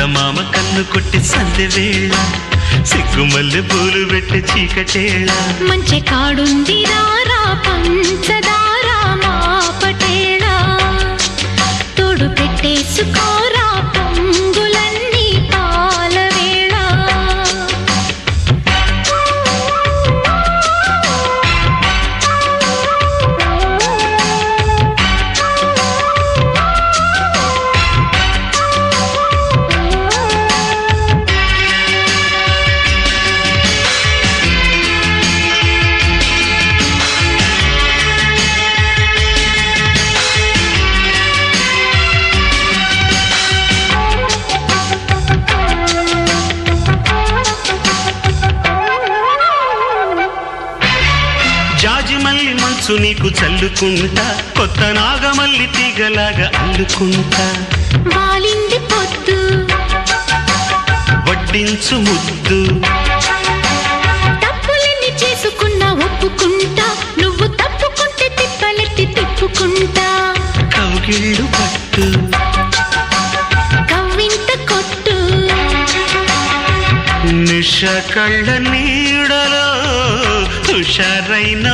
చందమామ కన్ను కొట్టి సందె వేళ సిగ్గుమల్లె పూలు పెట్టి చీకటేళ మంచి కాడుంది రారా పంచదారా మా పటేళ తోడు పెట్టేసుకోరా పొంగులన్నీ పాల వేళ జాజిమల్లి మంచు నీకు చల్లుకుంటా కొత్త నాగమల్లి తీగలాగా అల్లుకుంటా వాలింది పొద్దు వడ్డించు ముద్దు తప్పులన్నీ చేసుకున్నా ఒప్పుకుంటా నువ్వు తప్పుకుంటే తిప్పలెత్తి తిప్పుకుంటా కౌగిళ్ళు పట్టు కవ్వింత కొట్టు నిష కళ్ళ నీడలో హుషారైన